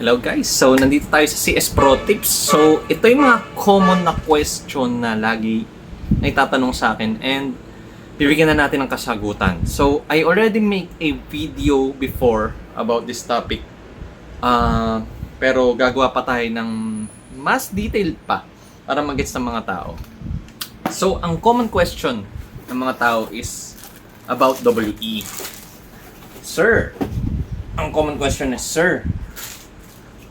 Hello guys! So, nandito tayo sa CS Pro Tips. So, ito yung mga common na question na lagi na itatanong sa akin and bibigyan na natin ng kasagutan. So, I already make a video before about this topic. Pero gagawa pa tayo ng mas detailed pa para mag-gets ng mga tao. So, ang common question ng mga tao is about WE. Sir, ang common question is, Sir,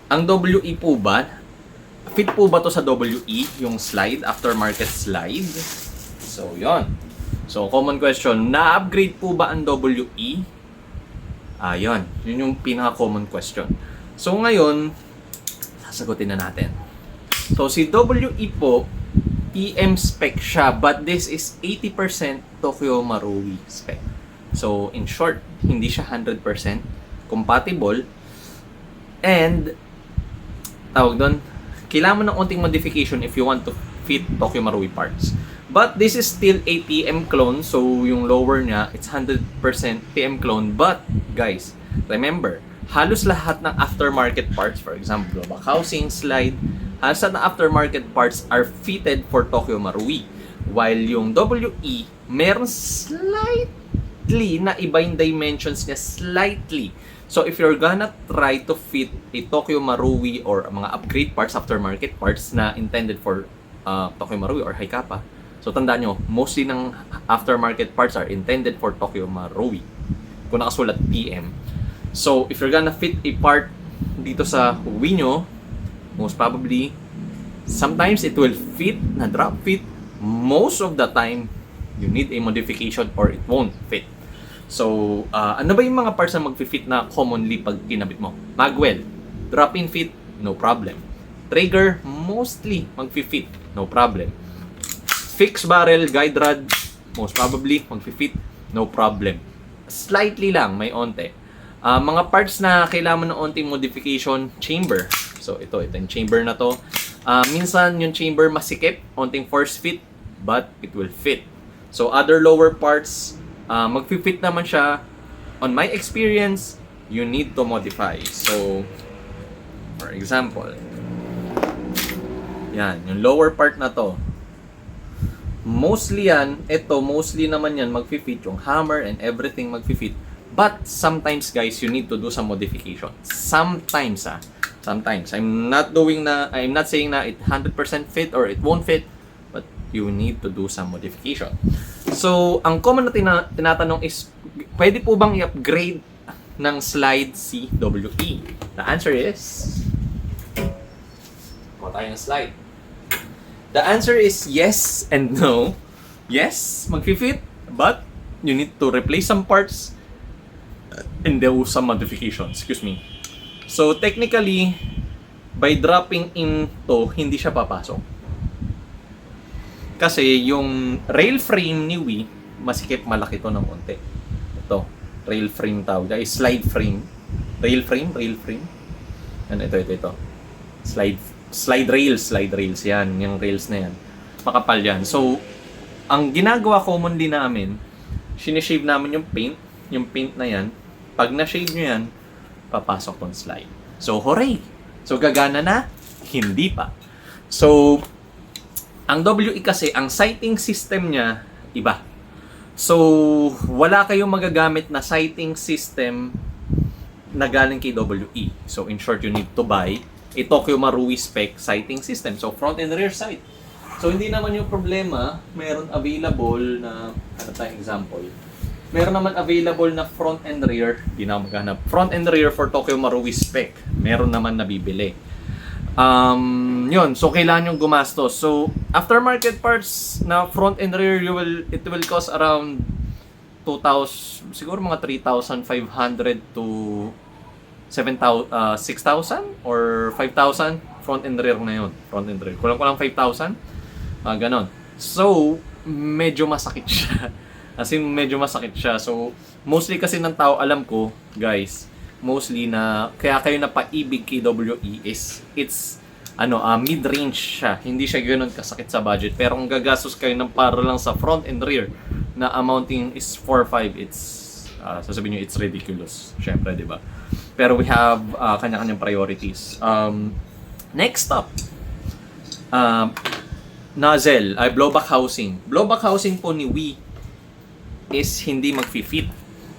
ang WE po ba, fit po ba to sa WE, yung slide, aftermarket slide? So, yon. So, common question, na-upgrade po ba ang WE? Yun yung pinaka-common question. So, ngayon, sasagutin na natin. So, si WE po, PM spec siya, but this is 80% Tokyo Marui spec. So, in short, hindi siya 100% compatible. And, tawag doon, kailangan mo ng onting modification if you want to fit Tokyo Marui parts. But this is still a PM clone, so yung lower niya, it's 100% PM clone. But, guys, remember, halos lahat ng aftermarket parts, for example, back housing, slide, halos lahat ng aftermarket parts are fitted for Tokyo Marui. While yung WE, meron slightly na iba yung dimensions niya, slightly. So, if you're gonna try to fit a Tokyo Marui or mga upgrade parts, aftermarket parts na intended for Tokyo Marui or Haikapa, so tandaan nyo, mostly ng aftermarket parts are intended for Tokyo Marui. Kung nakasulat PM. So, if you're gonna fit a part dito sa Wii nyo, most probably, sometimes it will fit, na drop fit. Most of the time, you need a modification or it won't fit. So, ano ba yung mga parts na mag-fit na commonly pag kinabit mo? Magwell, drop-in fit, no problem. Trigger, mostly mag-fit, no problem. Fixed barrel, guide rod, most probably mag-fit, no problem. Slightly lang, may onte. Mga parts na kailangan ng onting modification, chamber. So, ito yung chamber na to. Minsan yung chamber masikip, onting force fit, but it will fit. So, other lower parts, mag-fit naman siya. On my experience, you need to modify. So, for example, yan, yung lower part na to. Mostly naman yan mag-fit, yung hammer and everything mag-fit. But sometimes, guys, you need to do some modification. Sometimes. I'm not saying na it 100% fit or it won't fit, but you need to do some modification. So, ang common na tinatanong is, pwede po bang i-upgrade ng slide si WE? The answer is, kuha tayo ng slide. The answer is yes and no. Yes, mag-fit, but you need to replace some parts and do some modifications. Excuse me. So, technically, by dropping into, hindi siya papasok. Kasi yung rail frame ni Wii, masikip malaki to ng konti. Ito, rail frame tawag. Ay, slide frame. Rail frame. Ano, ito. Slide rails yan. Yung rails na yan. Makapal yan. So, ang ginagawa commonly namin, sinishave namin yung paint. Yung paint na yan. Pag na-shave nyo yan, papasok tong slide. So, hooray! So, gagana na? Hindi pa. So, ang WE kasi, ang sighting system niya, iba. So, wala kayong magagamit na sighting system na galing kay WE. So, in short, you need to buy a Tokyo Marui spec sighting system. So, front and rear sight. So, hindi naman yung problema, meron available na, ano tayong example, meron naman available na front and rear, hindi na maghanap. Front and rear for Tokyo Marui spec. Meron naman nabibili. Yun. So, kailangan yung gumastos. So, aftermarket parts na front and rear, it will cost around 2,000, siguro mga 3,500 to 6,000 or 5,000. Front and rear na yun. Front and rear. Kulang 5,000. Ganon. So, medyo masakit siya. As in, medyo masakit siya. So, mostly kasi ng tao, alam ko, guys, mostly na kaya kayo napaibig kay WE is it's mid-range siya. Hindi siya ganoon kasakit sa budget. Pero kung gagastos kayo ng para lang sa front and rear na amounting is 4-5, it's Sasabihin nyo, it's ridiculous. Syempre, di ba? Pero we have kanya-kanyang priorities. Next up, nozzle, blowback housing. Blowback housing po ni Wii is hindi mag-fit.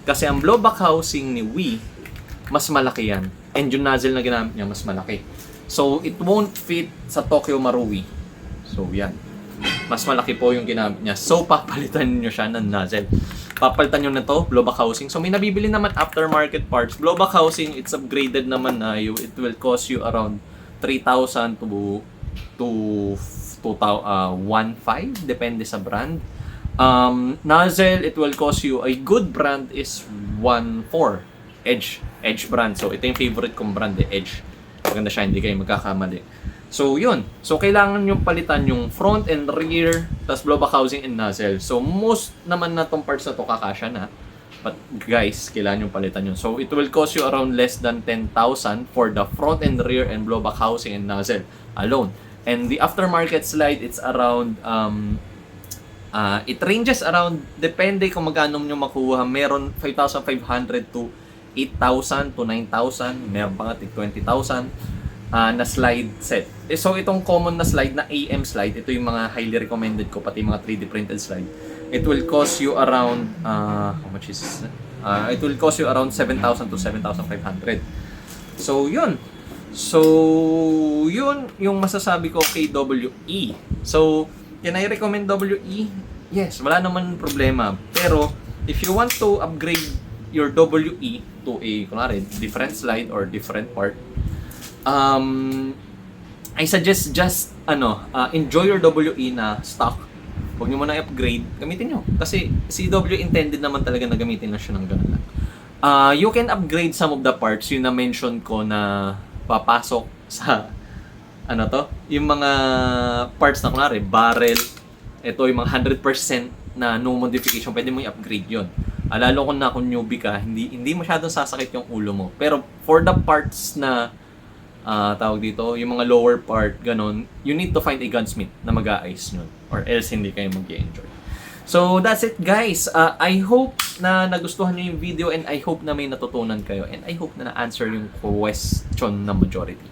Kasi ang blowback housing ni Wii, mas malaki yan. And yung nozzle na ginamit niya, mas malaki. So, it won't fit sa Tokyo Marui. So, yan. Mas malaki po yung ginamit niya. So, papalitan niyo siya ng nozzle. Papalitan nyo na to, blowback housing. So, may nabibili naman aftermarket parts. Blowback housing, it's upgraded naman na. It will cost you around 3,000 to 1,500, depende sa brand. Nozzle, it will cost you, a good brand is 1,400. Edge brand. So, ito yung favorite kong brand, Edge. Maganda siya, hindi kayo magkakamali. So, yun. So, kailangan nyo palitan yung front and rear, tas blowback housing and nozzle. So, most naman na tong parts na to kakasya na. But, guys, kailangan nyo palitan yun. So, it will cost you around less than 10,000 for the front and rear and blowback housing and nozzle alone. And the aftermarket slide, it's around, it ranges around, depende kung magkano nyo makuha. Meron 5,500 to 8,000 to 9,000. Meron pa nga 20,000 na slide set. So, itong common na slide na AM slide, ito yung mga highly recommended ko, pati mga 3D printed slide. It will cost you around, how much is this? It will cost you around 7,000 to 7,500. So, yun. So, yun yung masasabi ko kay WE. So, can I recommend WE? Yes, wala naman problema. Pero, if you want to upgrade your WE to a, kunwari, different slide or different part, I suggest just, enjoy your WE na stock. Huwag nyo muna i-upgrade, gamitin nyo. Kasi si WE intended naman talaga na gamitin na siya ng ganun lang. You can upgrade some of the parts, yung na-mention ko na papasok sa, yung mga parts na kunwari, barrel, ito yung mga 100% na no modification, pwede mo i-upgrade yun. Lalo kung newbie ka, hindi masyadong sasakit yung ulo mo. Pero for the parts na, tawag dito, yung mga lower part, ganun, you need to find a gunsmith na mag-aayos nyo. Or else hindi kayo mag-enjoy. So, that's it guys. I hope na nagustuhan nyo yung video and I hope na may natutunan kayo and I hope na na-answer yung question na majority.